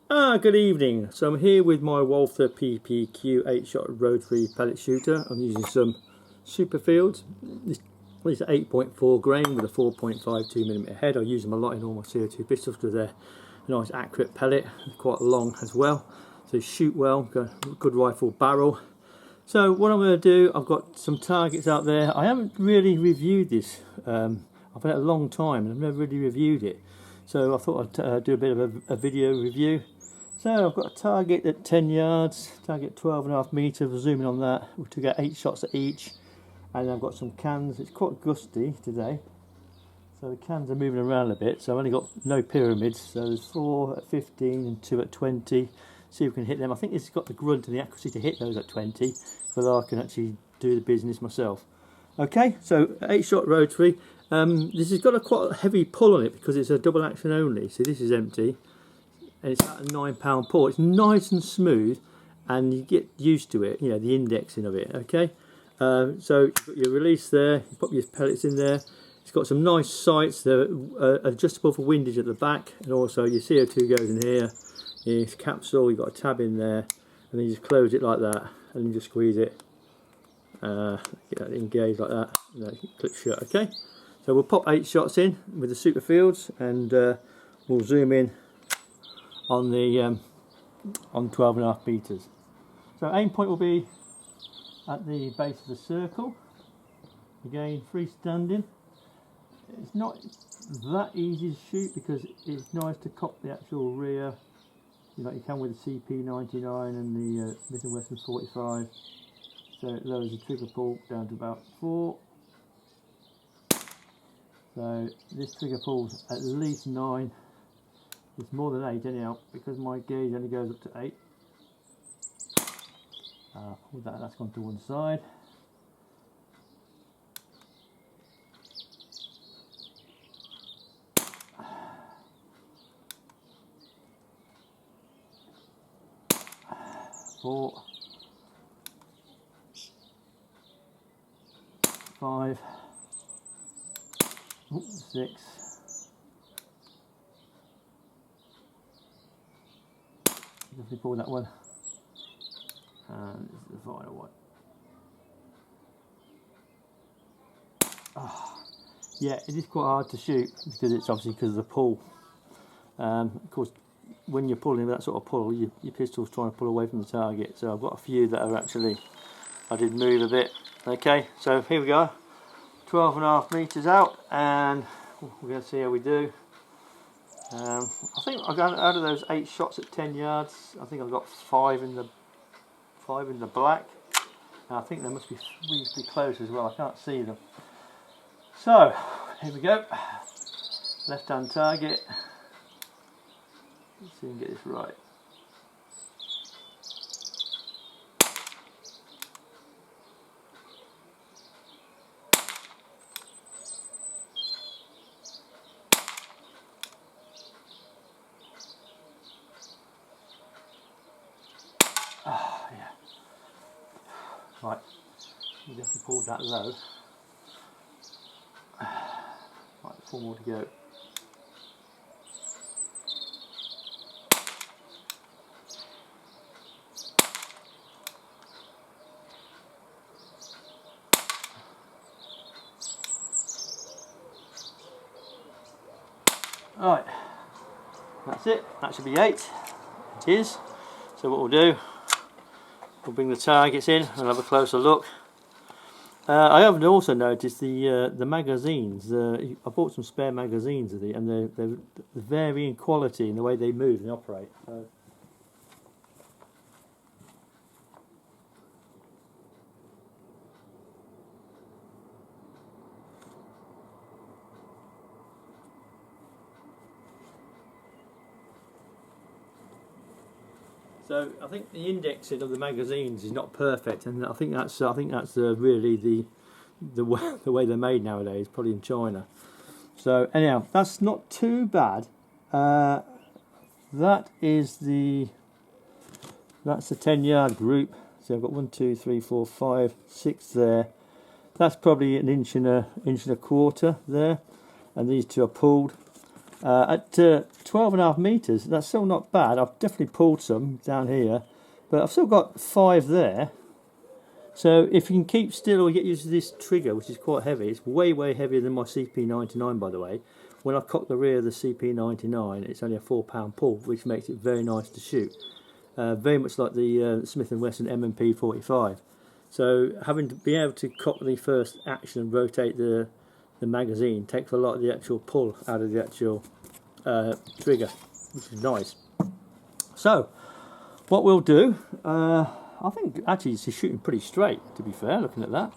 Good evening. So I'm here with my Walther PPQ 8-shot rotary pellet shooter. I'm using some Superfields. This is 8.4 grain with a 4.52mm head. I use them a lot in all my CO2 pistols because they're a nice accurate pellet, quite long as well. So shoot well, got a good rifle barrel. So what I'm going to do, I've got some targets out there. I haven't really reviewed this. I've had it a long time and I've never really reviewed it. So I thought I'd do a bit of a video review. So I've got a target at 10 yards, target 12.5 metres, we're zooming on that, to get 8 shots at each. And I've got some cans. It's quite gusty today, so the cans are moving around a bit. So I've only got no pyramids, so there's 4 at 15 and 2 at 20. See if we can hit them. I think this has got the grunt and the accuracy to hit those at 20, so I can actually do the business myself. Okay, so 8-shot rotary. This has got a quite heavy pull on it because it's a double action only. See, this is empty. And it's at a £9 pull. It's nice and smooth, and you get used to it. You know, the indexing of it. Okay, so you've got your release there. You pop your pellets in there. It's got some nice sights. They're adjustable for windage at the back, and also your CO2 goes in here. Your capsule. You've got a tab in there, and then you just close it like that, and then you just squeeze it. Get that engaged like that. And then it clips shut. Okay, so we'll pop 8 shots in with the Superfields, and we'll zoom in on the on 12.5 metres. So aim point will be at the base of the circle. Again, freestanding. It's not that easy to shoot because it's nice to cop the actual rear, like you can with the CP99 and the Smith & Wesson 45. So it lowers the trigger pull down to about 4. So this trigger pulls at least 9. It's more than 8 anyhow, because my gauge only goes up to 8. That's gone to one side. Four, 5, 6. Definitely pull that one, and this is the final one. Yeah, it is quite hard to shoot because it's obviously because of the pull. Of course, when you're pulling that sort of pull, your pistol's trying to pull away from the target. So I've got a few that are actually, I did move a bit. Okay, so here we go, 12.5 metres out, and we're going to see how we do. I think I got out of those 8 shots at 10 yards. I think I've got 5 in the black. And I think they must be reasonably close as well. I can't see them. So here we go. Left hand target. Let's see if we can get this right. Yeah. Right, you definitely pulled that low. Right, 4 more to go. Right, that's it. That should be 8. It is. So what we'll do, we'll bring the targets in and have a closer look. I have also noticed the magazines. I bought some spare magazines of and they're varying quality in the way they move and operate. So I think the indexing of the magazines is not perfect, and I think that's really the way they're made nowadays, probably in China. So anyhow, that's not too bad. That's the 10-yard group. So I've got 1, 2, 3, 4, 5, 6 there. That's probably an inch and a quarter there, and these two are pulled. At 12.5 metres, that's still not bad. I've definitely pulled some down here, but I've still got 5 there. So if you can keep still or get used to this trigger, which is quite heavy, it's way heavier than my CP99, by the way. When I cock the rear of the CP99, it's only a 4-pound pull, which makes it very nice to shoot. Very much like the Smith & Wesson M&P 45. So having to be able to cock the first action and rotate the magazine takes a lot of the actual pull out of the actual trigger, which is nice. So what we'll do, I think actually it's shooting pretty straight, to be fair, looking at that.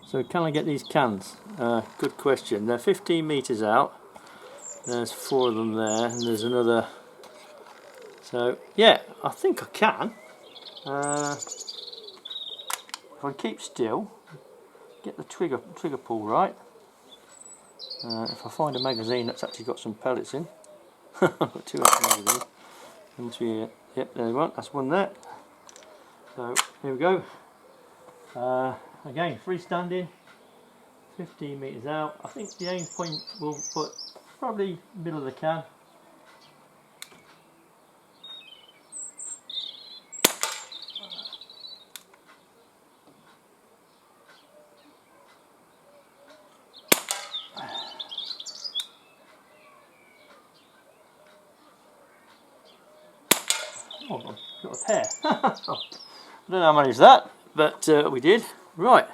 So can I get these cans? Good question. They're 15 metres out. There's 4 of them there, and there's another. So yeah, I think I can. If I keep still, get the trigger pull right. If I find a magazine that's actually got some pellets in. I've got 2 extra magazines. There must be yep, there we go. That's one there. So here we go. Again, freestanding, 15 metres out. I think the aim point we'll put probably middle of the can. Oh, I've got a pair. I don't know how I managed that, but we did. Right,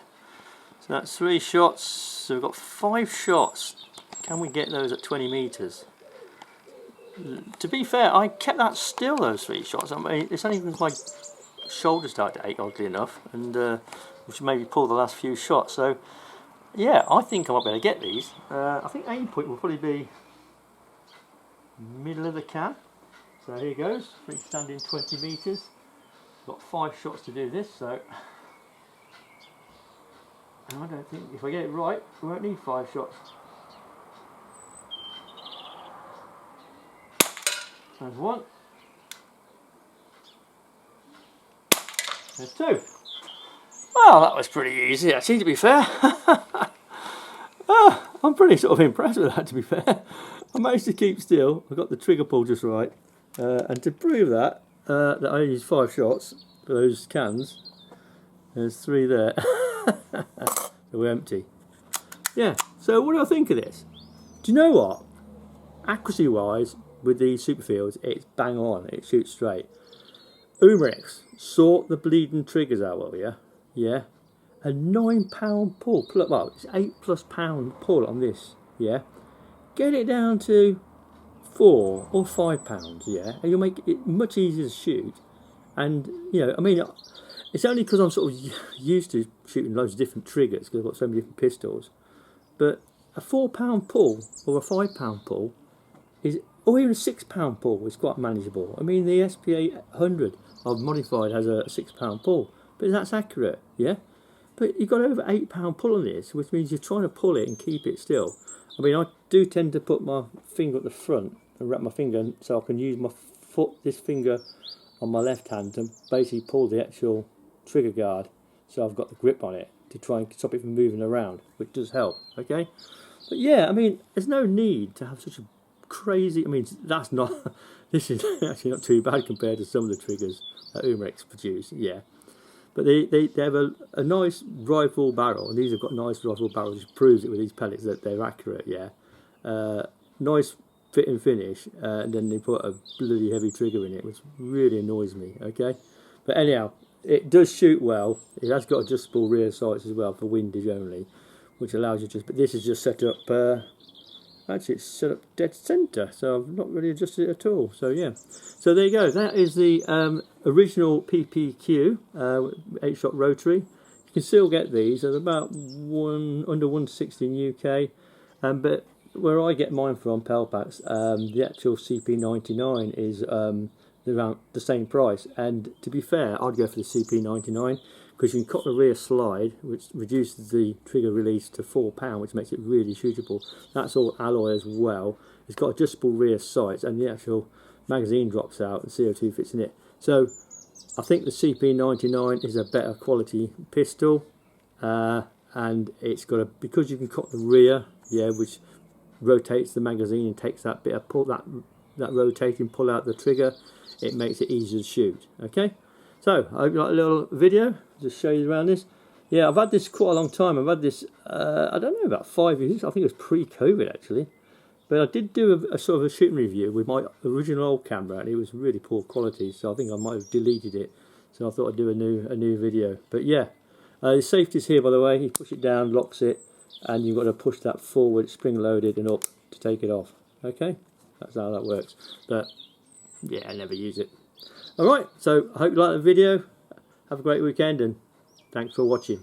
so that's 3 shots, so we've got 5 shots. Can we get those at 20 metres? To be fair, I kept that still, those 3 shots. I mean, it's only because my shoulder started to ache, oddly enough, and which made me pull the last few shots. So yeah, I think I might be able to get these. I think aim point will probably be middle of the can. So here goes, freestanding 20 metres. Got 5 shots to do this, so I don't think, if I get it right, we won't need 5 shots. There's 1. There's 2. Well, that was pretty easy actually, to be fair. I'm pretty sort of impressed with that, to be fair. I managed to keep still, I got the trigger pull just right. And to prove that, that I used 5 shots for those cans, there's 3 there. So we're empty. Yeah, so what do I think of this? Do you know what? Accuracy wise, with these Superfields, it's bang on, it shoots straight. Umarex, sort the bleeding triggers out, will you? Yeah. A 9-pound pull, well, it's 8+ pound pull on this, yeah. Get it down to 4 or 5 pounds, yeah, and you'll make it much easier to shoot. And you know, I mean, it's only because I'm sort of used to shooting loads of different triggers because I've got so many different pistols. But a 4-pound pull or a 5-pound pull is, or even a 6-pound pull is quite manageable. I mean, the SP800 I've modified has a 6-pound pull, but that's accurate, yeah. But you've got over 8-pound pull on this, which means you're trying to pull it and keep it still. I mean, I do tend to put my finger at the front and wrap my finger so I can use my foot, this finger on my left hand, to basically pull the actual trigger guard so I've got the grip on it to try and stop it from moving around, which does help, okay? But yeah, I mean, there's no need to have such a crazy, I mean, that's not, this is actually not too bad compared to some of the triggers that Umarex produce, yeah. But they have a nice rifle barrel, and these have got nice rifle barrels, which proves it with these pellets that they're accurate, yeah. Nice fit and finish, and then they put a bloody heavy trigger in it, which really annoys me, okay? But anyhow, it does shoot well. It has got adjustable rear sights as well for windage only, which allows you to, but this is just set up, actually it's set up dead centre, so I've not really adjusted it at all, so yeah. So there you go, that is the original PPQ 8-shot Rotary. You can still get these at about under 160 in UK, but where I get mine from, Pelpacks, the actual CP99 is around the same price, and to be fair, I'd go for the CP99 because you can cut the rear slide, which reduces the trigger release to 4 pound, which makes it really shootable. That's all alloy as well. It's got adjustable rear sights, and the actual magazine drops out and CO2 fits in it. So I think the CP99 is a better quality pistol, and it's got a, because you can cut the rear, yeah, which rotates the magazine and takes that bit of pull, that rotating pull out the trigger. It makes it easier to shoot. Okay, so I've got a little video just show you around this. Yeah, I've had this quite a long time. I've had this I don't know, about 5 years. I think it was pre-COVID actually. But I did do a sort of a shooting review with my original old camera, and it was really poor quality, so I think I might have deleted it. So I thought I'd do a new video. But yeah, the safety's here, by the way. You push it down, locks it, and you've got to push that forward, spring loaded and up to take it off. Okay, that's how that works. But yeah, I never use it. All right, so I hope you like the video. Have a great weekend, and thanks for watching.